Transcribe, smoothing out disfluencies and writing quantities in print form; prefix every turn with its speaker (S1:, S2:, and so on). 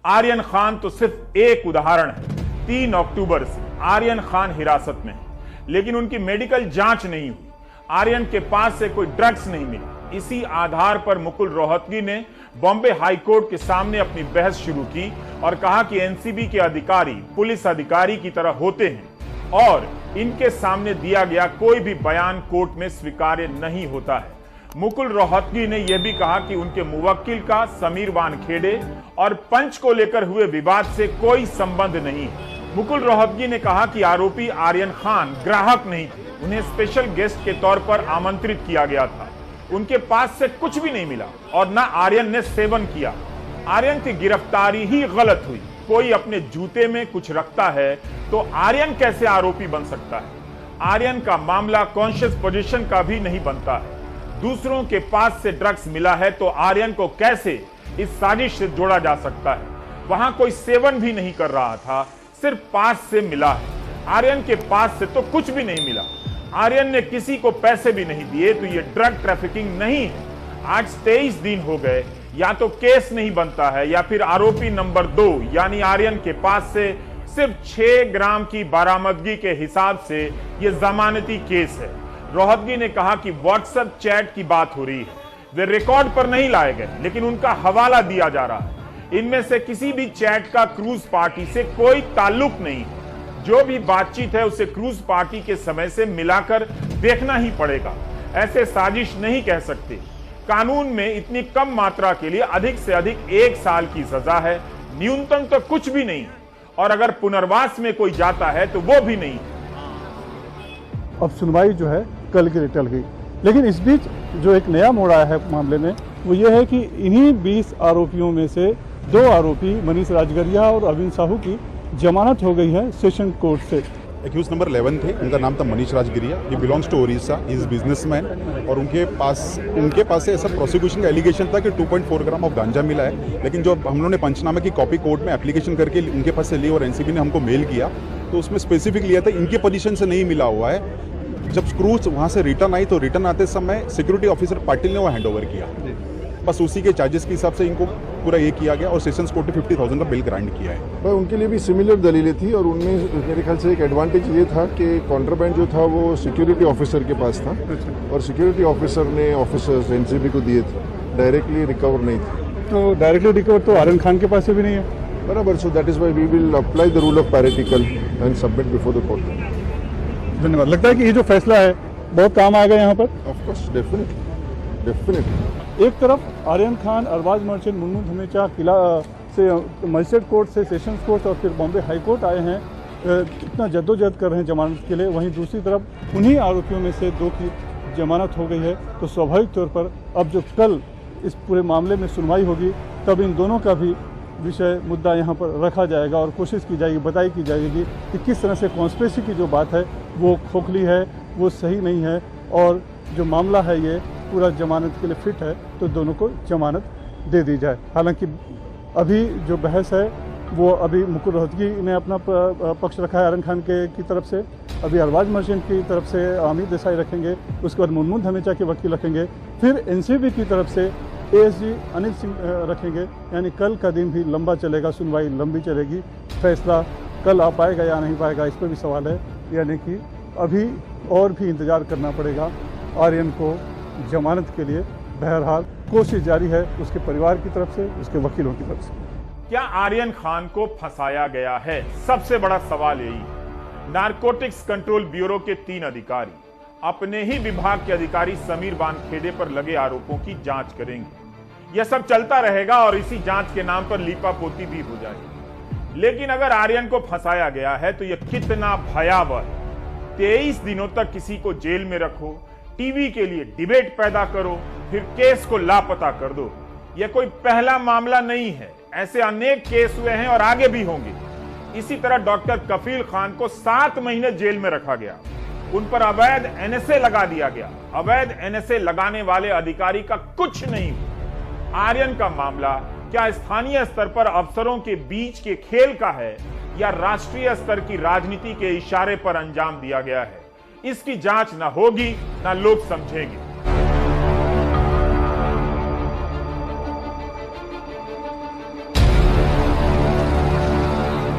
S1: आर्यन खान तो सिर्फ एक उदाहरण है। 3 अक्टूबर से आर्यन खान हिरासत में है, लेकिन उनकी मेडिकल जांच नहीं हुई। आर्यन के पास से कोई ड्रग्स नहीं मिली। इसी आधार पर मुकुल रोहतगी ने बॉम्बे हाई कोर्ट के सामने अपनी बहस शुरू की और कहा कि एनसीबी के अधिकारी पुलिस अधिकारी की तरह होते हैं और इनके सामने दिया गया कोई भी बयान कोर्ट में स्वीकार्य नहीं होता है। मुकुल रोहतगी ने यह भी कहा कि उनके मुवक्किल का समीर वानखेड़े और पंच को लेकर हुए विवाद से कोई संबंध नहीं है। मुकुल रोहतगी ने कहा कि आरोपी आर्यन खान ग्राहक नहीं थे, उन्हें स्पेशल गेस्ट के तौर पर आमंत्रित किया गया था। उनके पास से कुछ भी नहीं मिला और ना आर्यन ने सेवन किया। आर्यन की गिरफ्तारी ही गलत हुई। कोई अपने जूते में कुछ रखता है तो आर्यन कैसे आरोपी बन सकता है? आर्यन का मामला कॉन्शियस पोजीशन का भी नहीं बनता है। दूसरों के पास से ड्रग्स मिला है तो आर्यन को कैसे इस साजिश से जोड़ा जा सकता है? वहां कोई सेवन भी नहीं कर रहा था, सिर्फ पास से मिला है। आर्यन के पास से तो कुछ भी नहीं मिला। आर्यन ने किसी को पैसे भी नहीं दिए, तो ये ड्रग ट्रैफिकिंग नहीं है। आज 23 दिन हो गए, या तो केस नहीं बनता है या फिर आरोपी नंबर 2 यानी आर्यन के पास से सिर्फ 6 ग्राम की बरामदगी के हिसाब से ये जमानती केस है। रोहतगी ने कहा कि व्हाट्सएप चैट की बात हो रही है, वे रिकॉर्ड पर नहीं लाए गए लेकिन उनका हवाला दिया जा रहा है। इनमें से किसी भी चैट का क्रूज पार्टी से कोई ताल्लुक नहीं है। जो भी बातचीत है उसे क्रूज पार्टी के समय से मिलाकर देखना ही पड़ेगा। ऐसे साजिश नहीं कह सकते। कानून में इतनी कम मात्रा के लिए अधिक से अधिक 1 साल की सजा है, न्यूनतम तो कुछ भी नहीं। और अगर पुनर्वास में कोई जाता है तो वो भी नहीं।
S2: अब सुनवाई जो है कल की टल गई, लेकिन इस बीच जो एक नया मोड़ आया है मामले में वो ये है कि इन्हीं 20 आरोपियों में से 2 आरोपी मनीष राजगरिया और अरविंद साहू की जमानत हो गई है सेशन कोर्ट से।
S3: एक्यूज नंबर 11 थे, उनका नाम था मनीष राजगिरिया। ये belongs to Odisha, is businessman और उनके पास से ऐसा प्रोसिक्यूशन का एलिगेशन था कि 2.4 ग्राम ऑफ गांजा मिला है। लेकिन जो हम लोगों ने पंचनामे की कॉपी कोर्ट में एप्लीकेशन करके उनके पास से ली और एनसीबी ने हमको मेल किया तो उसमें स्पेसिफिक लिया था इनके पोजीशन से नहीं मिला हुआ है। जब क्रूज वहाँ से रिटर्न आई तो रिटर्न आते समय सिक्योरिटी ऑफिसर पाटिल ने वो हैंड ओवर किया। बस उसी के चार्जेस के हिसाब से इनको पूरा ये किया गया और सेशंस कोर्ट ने 50,000 का बिल ग्रांट किया है।
S4: पर उनके लिए भी सिमिलर दलीलें थी और उनमें मेरे ख्याल से एक एडवांटेज ये था कि कॉन्ट्राबैंड जो था वो सिक्योरिटी ऑफिसर के पास था और सिक्योरिटी ऑफिसर ने ऑफिसर्स एनसीबी को दिए थे, डायरेक्टली रिकवर नहीं थे।
S2: तो डायरेक्टली रिकवर तो आर्यन खान के पास से भी नहीं है
S4: बराबर। So that is why we will apply the rule of practical and submit before the court.
S2: धन्यवाद। लगता है कि ये जो फैसला है बहुत काम आएगा यहाँ पर।
S4: Of course, definitely.
S2: एक तरफ आर्यन खान, अरबाज मर्चेंट, मुन्नू धमेचा किला से मजिस्ट्रेट कोर्ट से सेशंस कोर्ट और फिर बॉम्बे हाई कोर्ट आए हैं, इतना जद्दोजहद कर रहे हैं जमानत के लिए। वहीं दूसरी तरफ उन्हीं आरोपियों में से 2 की जमानत हो गई है। तो स्वाभाविक तौर पर अब जो कल इस पूरे मामले में सुनवाई होगी तब इन दोनों का भी विषय मुद्दा यहाँ पर रखा जाएगा और कोशिश की जाएगी, बताई की जाएगी कि किस तरह से कॉन्स्पिरेसी की जो बात है वो खोखली है, वो सही नहीं है और जो मामला है ये पूरा जमानत के लिए फिट है तो दोनों को जमानत दे दी जाए। हालांकि अभी जो बहस है वो अभी मुकुल रोहतगी ने अपना पक्ष रखा है आर्यन खान की तरफ से, अभी अरबाज मर्चेंट की तरफ से अमित देसाई रखेंगे, उसके बाद मुन्नू धमेचा के वकील रखेंगे, फिर एनसीबी की तरफ से एएसजी अनिल सिंह रखेंगे। यानी कल का दिन भी लंबा चलेगा, सुनवाई लंबी चलेगी। फैसला कल आ पाएगा या नहीं पाएगा इस पर भी सवाल है। यानी कि अभी और भी इंतजार करना पड़ेगा आर्यन को जमानत के लिए। बहरहाल कोशिश जारी है उसके परिवार की तरफ से, उसके वकीलों की तरफ से।
S1: क्या आर्यन खान को फंसाया गया है? सबसे बड़ा सवाल यही है। नारकोटिक्स कंट्रोल ब्यूरो के 3 अधिकारी अपने ही विभाग के अधिकारी समीर वानखेड़े पर लगे आरोपों की जांच करेंगे। यह सब चलता रहेगा और इसी जांच के नाम पर लीपापोती भी हो जाएगी। लेकिन अगर आर्यन को फंसाया गया है तो यह कितना भयावह है। 23 दिनों तक किसी को जेल में रखो, टीवी के लिए डिबेट पैदा करो, फिर केस को लापता कर दो। यह कोई पहला मामला नहीं है, ऐसे अनेक केस हुए हैं और आगे भी होंगे। इसी तरह डॉक्टर कफील खान को 7 महीने जेल में रखा गया, उन पर अवैध एनएसए लगा दिया गया। अवैध एनएसए लगाने वाले अधिकारी का कुछ नहीं हुआ। आर्यन का मामला क्या स्थानीय स्तर पर अफसरों के बीच के खेल का है या राष्ट्रीय स्तर की राजनीति के इशारे पर अंजाम दिया गया है? इसकी जांच ना होगी ना लोग समझेंगे।